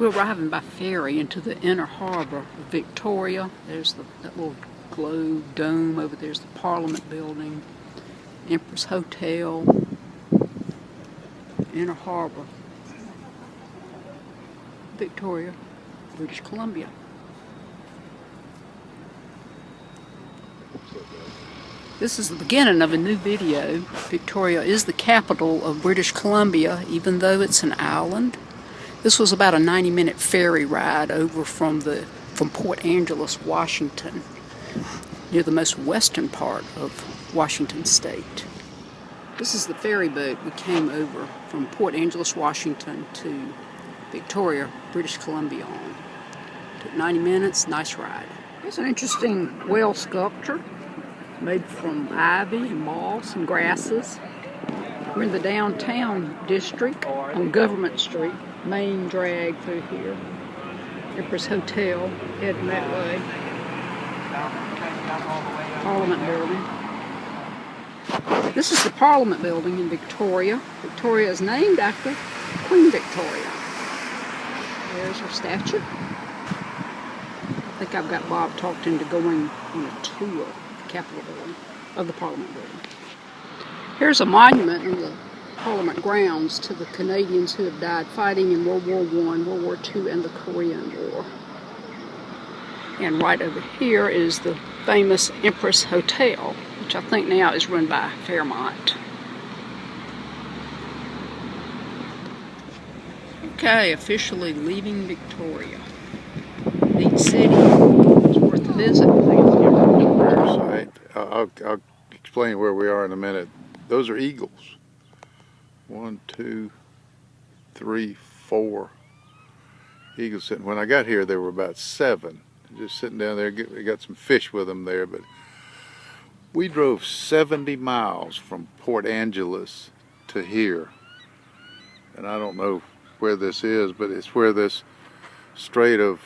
We're arriving by ferry into the inner harbor of Victoria. There's that little globe dome over there's the Parliament building, Empress Hotel, inner harbor, Victoria, British Columbia. This is the beginning of a new video. Victoria is the capital of British Columbia, even though it's an island. This was about a 90-minute ferry ride over from Port Angeles, Washington, near the most western part of Washington State. This is the ferry boat we came over from Port Angeles, Washington to Victoria, British Columbia on. Took 90 minutes, nice ride. Here's an interesting whale sculpture made from ivy and moss and grasses. We're in the downtown district on Government Street, main drag through here. Empress Hotel, heading that way. Parliament building. This is the Parliament building in Victoria. Victoria is named after Queen Victoria. There's her statue. I think I've got Bob talked into going on a tour of the Capitol building, of the Parliament building. Here's a monument in the Parliament grounds to the Canadians who have died fighting in World War I, World War II, and the Korean War. And right over here is the famous Empress Hotel, which I think now is run by Fairmont. Okay, officially leaving Victoria. Neat city. It's worth a visit. I'll explain where we are in a minute. Those are eagles. 1, 2, 3, 4 eagles sitting. When I got here, there were about 7. Just sitting down there. We got some fish with them there, but we drove 70 miles from Port Angeles to here. And I don't know where this is, but it's where this strait of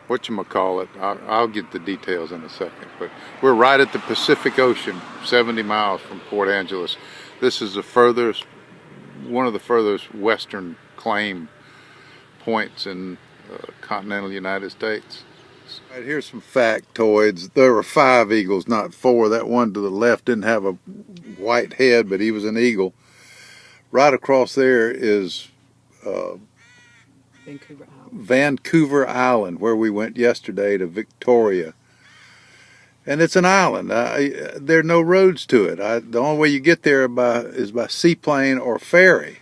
whatchamacallit, I'll get the details in a second, but we're right at the Pacific Ocean, 70 miles from Port Angeles. This is the furthest, one of the furthest western claim points in continental United States. Right, here's some factoids. There were 5 eagles, not 4. That one to the left didn't have a white head, but he was an eagle. Right across there is Vancouver Island, where we went yesterday to Victoria. And it's an island. There are no roads to it. The only way you get there is by seaplane or ferry.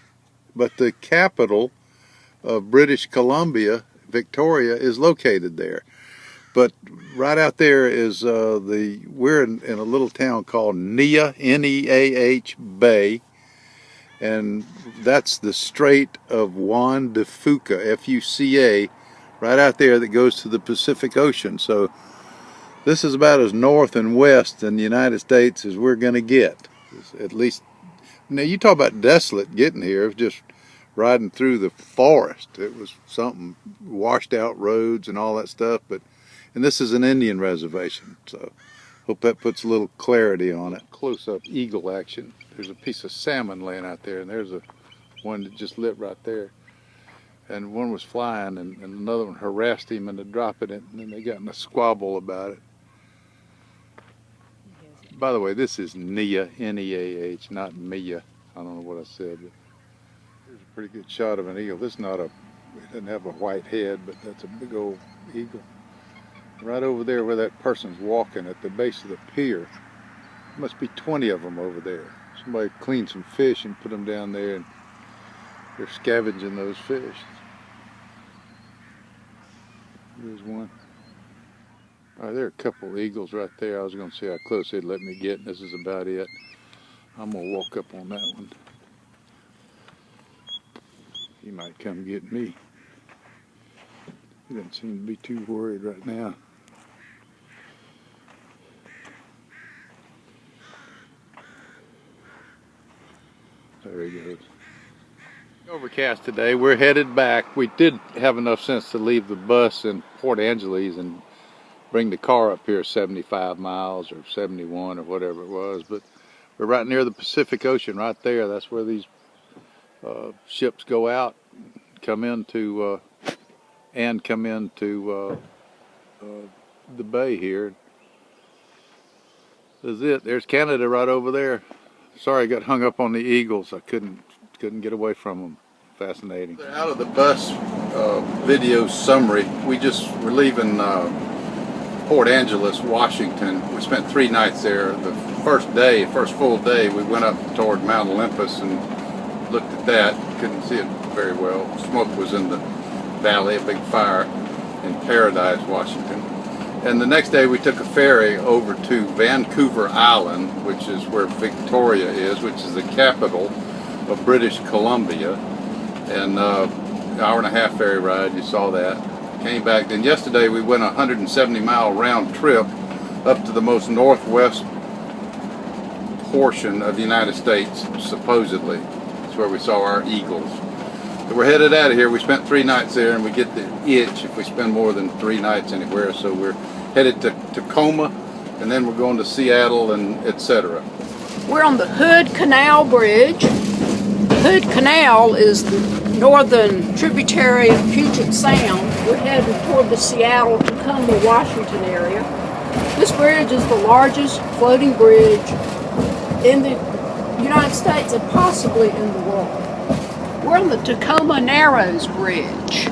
But the capital of British Columbia, Victoria, is located there. But right out there is we're in a little town called Neah, N-E-A-H Bay. And that's the Strait of Juan de Fuca, F-U-C-A, right out there that goes to the Pacific Ocean. So this is about as north and west in the United States as we're going to get. At least, now you talk about desolate getting here. It was just riding through the forest. It was something, washed out roads and all that stuff. And this is an Indian reservation, so hope that puts a little clarity on it. Close-up eagle action. There's a piece of salmon laying out there, and there's one that just lit right there. And one was flying, and another one harassed him into dropping it, and then they got in a squabble about it. By the way, this is Neah, N-E-A-H, not Mia. I don't know what I said, but here's a pretty good shot of an eagle. This is not it doesn't have a white head, but that's a big old eagle. Right over there where that person's walking at the base of the pier. There must be 20 of them over there. Somebody cleaned some fish and put them down there, and they're scavenging those fish. There's one. All right, there are a couple of eagles right there. I was going to see how close they'd let me get, and this is about it. I'm going to walk up on that one. He might come get me. He doesn't seem to be too worried right now. There he goes. Overcast today. We're headed back. We did have enough sense to leave the bus in Port Angeles and bring the car up here 75 miles or 71 or whatever it was. But we're right near the Pacific Ocean right there. That's where these ships go out, come into the bay here. This is it. There's Canada right over there. Sorry, I got hung up on the eagles. I couldn't get away from them. Fascinating. Out of the bus video summary, we just were leaving Port Angeles, Washington. We spent 3 nights there. The first full day, we went up toward Mount Olympus and looked at that. Couldn't see it very well. Smoke was in the valley, a big fire in Paradise, Washington. And the next day we took a ferry over to Vancouver Island, which is where Victoria is, which is the capital of British Columbia. And an hour-and-a-half ferry ride, you saw that. Came back. Then yesterday we went a 170-mile round trip up to the most northwest portion of the United States, supposedly. That's where we saw our eagles. So we're headed out of here. We spent 3 nights there, and we get the itch if we spend more than 3 nights anywhere. So we're headed to Tacoma, and then we're going to Seattle, and etc. We're on the Hood Canal Bridge. The Hood Canal is the northern tributary of Puget Sound. We're headed toward the Seattle, Tacoma, Washington area. This bridge is the largest floating bridge in the United States and possibly in the world. We're on the Tacoma Narrows Bridge.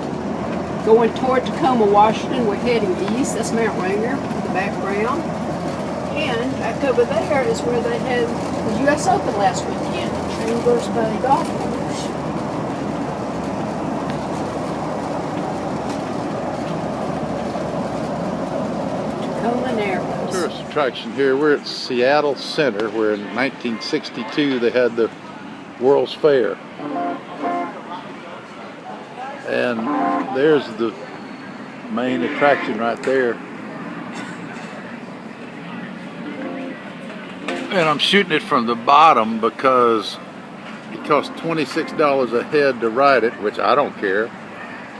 Going toward Tacoma, Washington, we're heading east. That's Mount Rainier in the background. And back over there is where they had the U.S. Open last weekend, Chambers Bay Golf Course. Tacoma Narrows. Tourist attraction here. We're at Seattle Center, where in 1962 they had the World's Fair. And there's the main attraction right there. And I'm shooting it from the bottom because it cost $26 a head to ride it, which I don't care.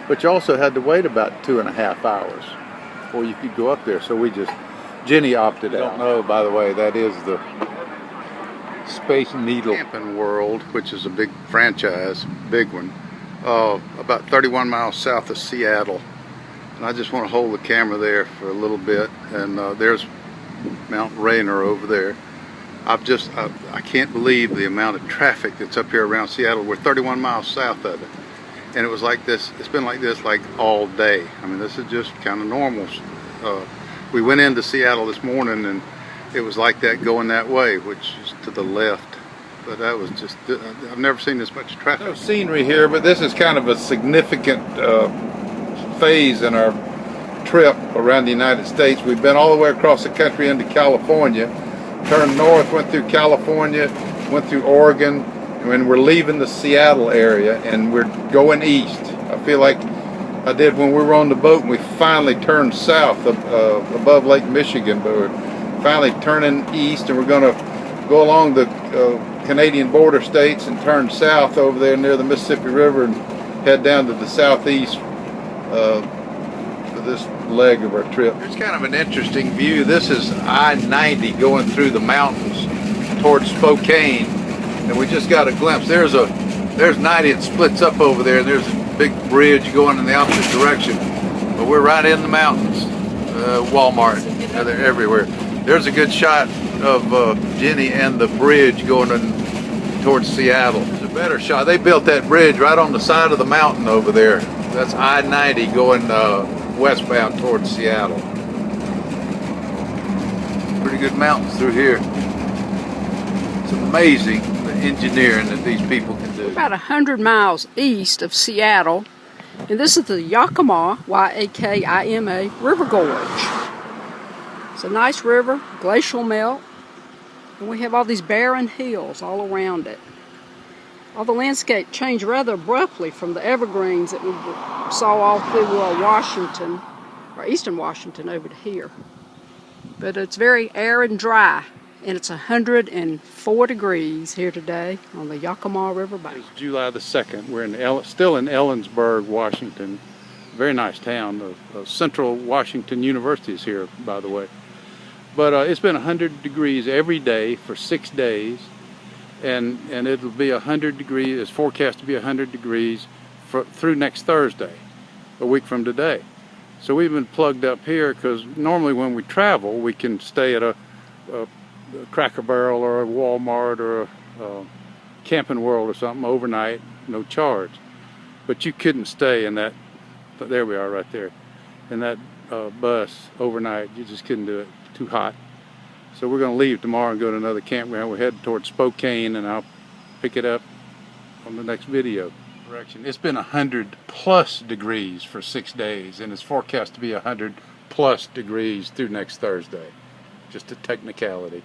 But you also had to wait about 2.5 hours before you could go up there. So Jenny opted out. I don't know, by the way, that is the Space Needle Camping World, which is a big franchise, big one. About 31 miles south of Seattle, and I just want to hold the camera there for a little bit. And there's Mount Rainier over there. I can't believe the amount of traffic that's up here around Seattle. We're 31 miles south of it, and it was like this. It's been like this like all day. I mean, this is just kind of normal. We went into Seattle this morning, and it was like that going that way, which is to the left. But that was just, I've never seen this much traffic. No scenery here, but this is kind of a significant phase in our trip around the United States. We've been all the way across the country into California, turned north, went through California, went through Oregon, and we're leaving the Seattle area and we're going east. I feel like I did when we were on the boat and we finally turned south above Lake Michigan, but we're finally turning east, and we're going to go along the Canadian border states and turn south over there near the Mississippi River and head down to the southeast for this leg of our trip. It's kind of an interesting view. This is I-90 going through the mountains towards Spokane, and we just got a glimpse. There's 90, it splits up over there, and there's a big bridge going in the opposite direction. But we're right in the mountains. Walmart, they're everywhere. There's a good shot of Jenny and the bridge going towards Seattle. It's a better shot. They built that bridge right on the side of the mountain over there. That's I-90 going westbound towards Seattle. Pretty good mountains through here. It's amazing the engineering that these people can do. We're about 100 miles east of Seattle, and this is the Yakima, Y-A-K-I-M-A, River Gorge. It's a nice river, glacial melt, and we have all these barren hills all around it. All the landscape changed rather abruptly from the evergreens that we saw all through Washington, or eastern Washington, over to here. But it's very arid and dry, and it's 104 degrees here today on the Yakima River Bank. It's July the 2nd. We're still in Ellensburg, Washington. Very nice town. Central Washington University is here, by the way. But it's been 100 degrees every day for 6 days, and it'll be 100 degrees. It's forecast to be 100 degrees through next Thursday, a week from today. So we've been plugged up here because normally when we travel, we can stay at a Cracker Barrel or a Walmart or a Camping World or something overnight, no charge. But you couldn't stay in that, there we are right there, in that bus overnight. You just couldn't do it, too hot. So we're going to leave tomorrow and go to another campground. We're headed towards Spokane, and I'll pick it up on the next video. It's been 100+ degrees for 6 days, and it's forecast to be 100+ degrees through next Thursday. Just a technicality.